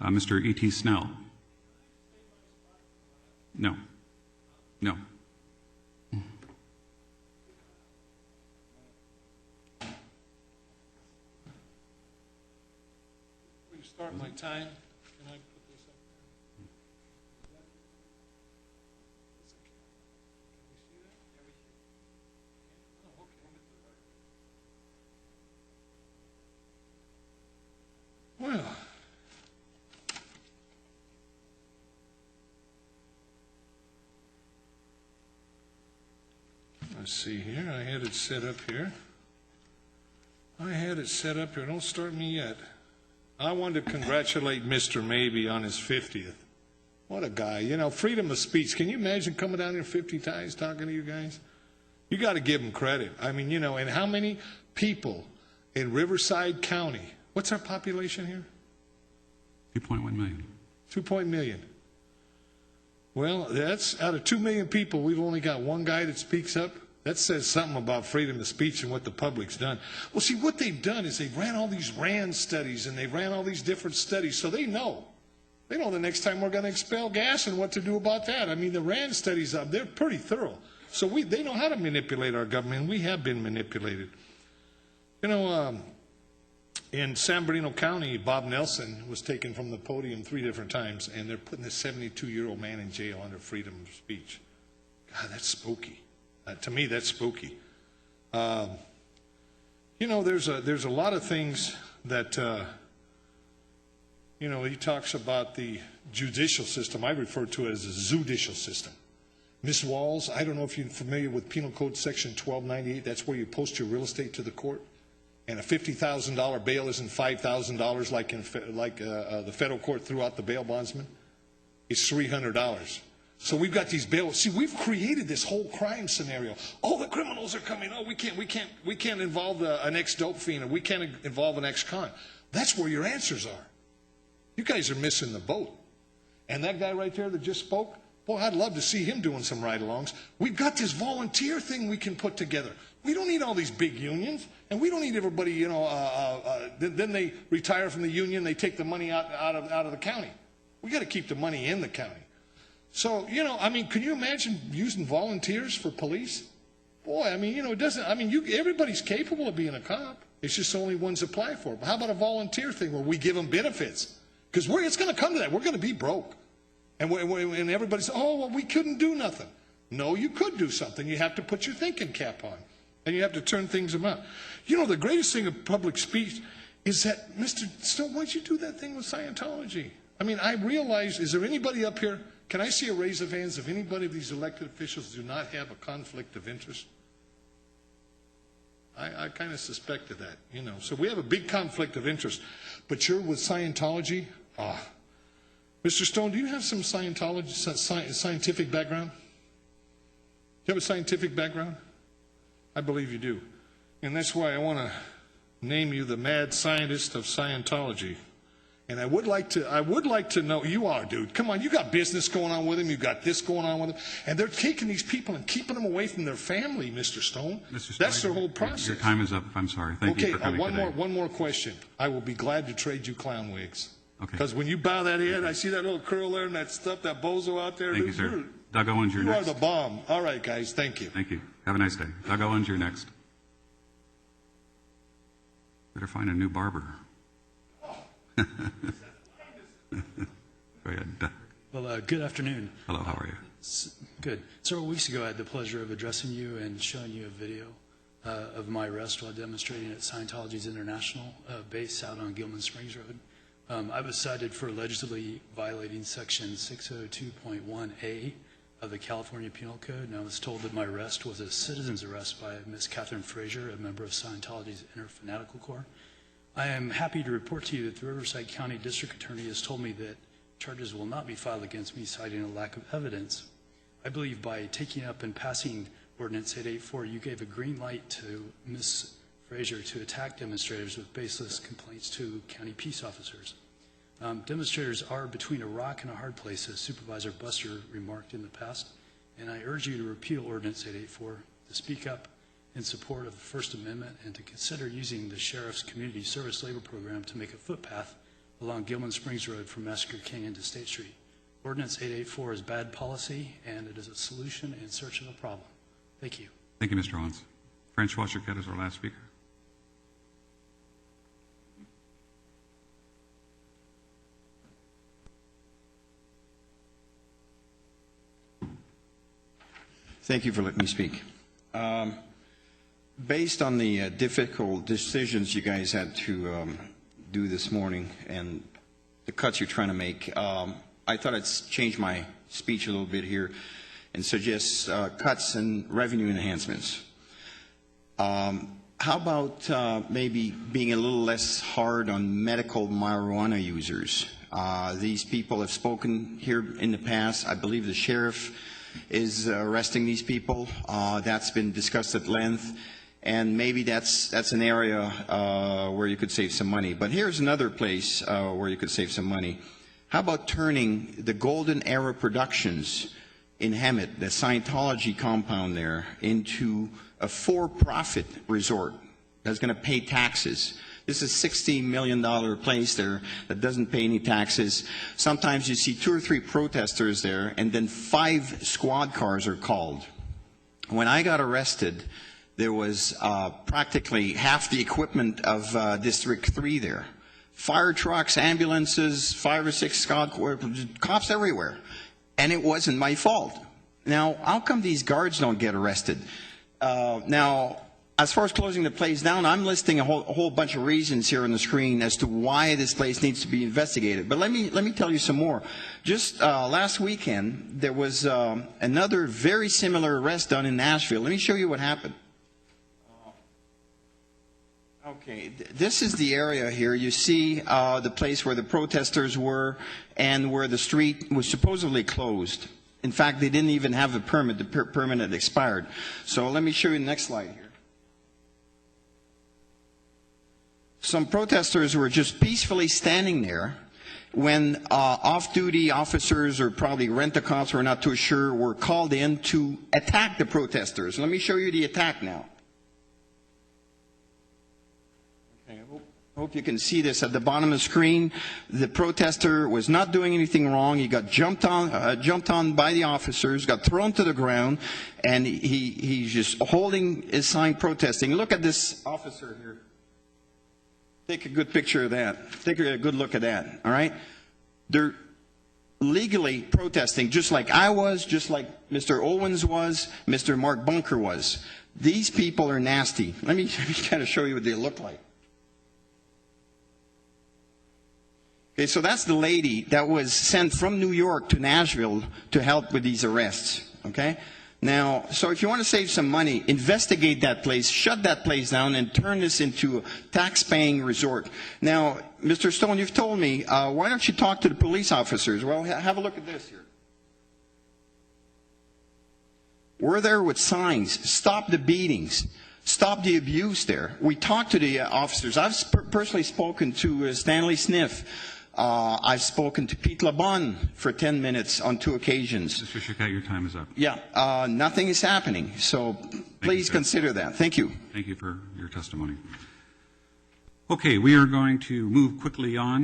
Mr. E.T. Snell. No. No. Will you start my time? Can I put this up there? Can we see that? Oh, okay. Well, let's see here. I had it set up here. Don't start me yet. I wanted to congratulate Mr. Maybe on his 50th. What a guy. You know, freedom of speech. Can you imagine coming down here 50 times talking to you guys? You got to give him credit. I mean, you know, and how many people in Riverside County, what's our population here? 2.1 million. 2 million. Well, that's out of 2 million people, we've only got one guy that speaks up. That says something about freedom of speech and what the public's done. Well, see, what they've done is they've ran all these RAND studies and they've ran all these different studies, so they know. They know the next time we're going to expel gas and what to do about that. I mean, the RAND studies, they're pretty thorough. So they know how to manipulate our government, and we have been manipulated. You know, in San Bernardino County, Bob Nelson was taken from the podium 3 different times, and they're putting a 72-year-old man in jail under freedom of speech. God, that's spooky. To me, that's spooky. You know, there's a lot of things that, you know, he talks about the judicial system. I refer to it as a judicial system. Ms. Walls, I don't know if you're familiar with Penal Code Section 1298. That's where you post your real estate to the court. And a $50,000 bail isn't $5,000 like in the federal court threw out the bail bondsman. It's $300. So we've got these bail. See, we've created this whole crime scenario. Oh, the criminals are coming. Oh, we can't involve an ex-dope fiend, or we can't involve an ex-con. That's where your answers are. You guys are missing the boat. And that guy right there that just spoke, boy, I'd love to see him doing some ride-alongs. We've got this volunteer thing we can put together. We don't need all these big unions, and we don't need everybody, you know, then they retire from the union, they take the money out of the county. We got to keep the money in the county. So, you know, I mean, can you imagine using volunteers for police? Boy, I mean, you know, it doesn't, I mean, everybody's capable of being a cop. It's just only ones apply for it. But how about a volunteer thing where we give them benefits? Because it's going to come to that. We're going to be broke. And everybody says, oh, well, we couldn't do nothing. No, you could do something. You have to put your thinking cap on. And you have to turn things about. You know, the greatest thing of public speech is that, Mr. Stone, why don't you do that thing with Scientology? I mean, I realize, is there anybody up here? Can I see a raise of hands if anybody of these elected officials do not have a conflict of interest? I kind of suspected that, you know. So we have a big conflict of interest. But you're with Scientology? Mr. Stone, do you have some scientific background? Do you have a scientific background? I believe you do. And that's why I want to name you the mad scientist of Scientology. And I would like to know, you are, dude. Come on, you got business going on with them. You got this going on with them. And they're taking these people and keeping them away from their family, Mr. Stone. Mr. Stone, that's their whole process. Your time is up. I'm sorry. Thank you for coming today. One more question. I will be glad to trade you clown wigs. Okay. Because when you bow that head, I see that little curl there and that stuff, that bozo out there. Thank you, sir. Doug Owens, you're next. You are the bomb. All right, guys. Thank you. Thank you. Have a nice day. Doug Owens, you're next. Better find a new barber. Go ahead, Doug. Well, good afternoon. Hello, how are you? Good. Several weeks ago, I had the pleasure of addressing you and showing you a video of my arrest while demonstrating at Scientology's International base out on Gilman Springs Road. I was cited for allegedly violating Section 602.1A of the California Penal Code, and I was told that my arrest was a citizen's arrest by Ms. Catherine Frazier, a member of Scientology's Inter-Fanatical Corps. I am happy to report to you that the Riverside County District Attorney has told me that charges will not be filed against me, citing a lack of evidence. I believe by taking up and passing Ordinance 884, you gave a green light to Ms. Frazier to attack demonstrators with baseless complaints to county peace officers. Demonstrators are between a rock and a hard place, as Supervisor Buster remarked in the past, and I urge you to repeal Ordinance 884, to speak up in support of the First Amendment, and to consider using the Sheriff's Community Service Labor Program to make a footpath along Gilman Springs Road from Massacre King into State Street. Ordinance 884 is bad policy, and it is a solution in search of a problem. Thank you. Thank you, Mr. Owens. Francois Choquette is our last speaker. Thank you for letting me speak. Based on the difficult decisions you guys had to do this morning and the cuts you're trying to make, I thought I'd change my speech a little bit here and suggest cuts and revenue enhancements. How about maybe being a little less hard on medical marijuana users? These people have spoken here in the past. I believe the sheriff is arresting these people. That's been discussed at length, and maybe that's an area where you could save some money. But here's another place where you could save some money. How about turning the Golden Era Productions in Hemet, the Scientology compound there, into a for-profit resort that's going to pay taxes? This is a $60 million place there that doesn't pay any taxes. Sometimes you see 2 or 3 protesters there, and then 5 squad cars are called. When I got arrested, there was practically half the equipment of District 3 there. Fire trucks, ambulances, 5 or 6 squad cops everywhere. And it wasn't my fault. Now, how come these guards don't get arrested? Now, as far as closing the place down, I'm listing a whole bunch of reasons here on the screen as to why this place needs to be investigated. But let me tell you some more. Just last weekend, there was another very similar arrest done in Nashville. Let me show you what happened. Okay, this is the area here. You see the place where the protesters were and where the street was supposedly closed. In fact, they didn't even have a permit. The permit had expired. So let me show you the next slide here. Some protesters were just peacefully standing there when off-duty officers, or probably rent-a-cops, we're not too sure, were called in to attack the protesters. Let me show you the attack now. Okay, I hope you can see this at the bottom of the screen. The protester was not doing anything wrong. He got jumped on by the officers, got thrown to the ground, and he's just holding his sign protesting. Look at this officer here. Take a good picture of that. Take a good look at that, all right? They're legally protesting, just like I was, just like Mr. Owens was, Mr. Mark Bunker was. These people are nasty. Let me kind of show you what they look like. Okay, so that's the lady that was sent from New York to Nashville to help with these arrests, okay? Now, so if you want to save some money, investigate that place, shut that place down, and turn this into a tax-paying resort. Now, Mr. Stone, you've told me, why don't you talk to the police officers? Well, have a look at this here. We're there with signs. Stop the beatings. Stop the abuse there. We talked to the officers. I've personally spoken to Stanley Sniff. I've spoken to Pete LeBon for 10 minutes on 2 occasions. Mr. Choquette, your time is up. Yeah, nothing is happening. So please consider that. Thank you. Thank you for your testimony. Okay, we are going to move quickly on.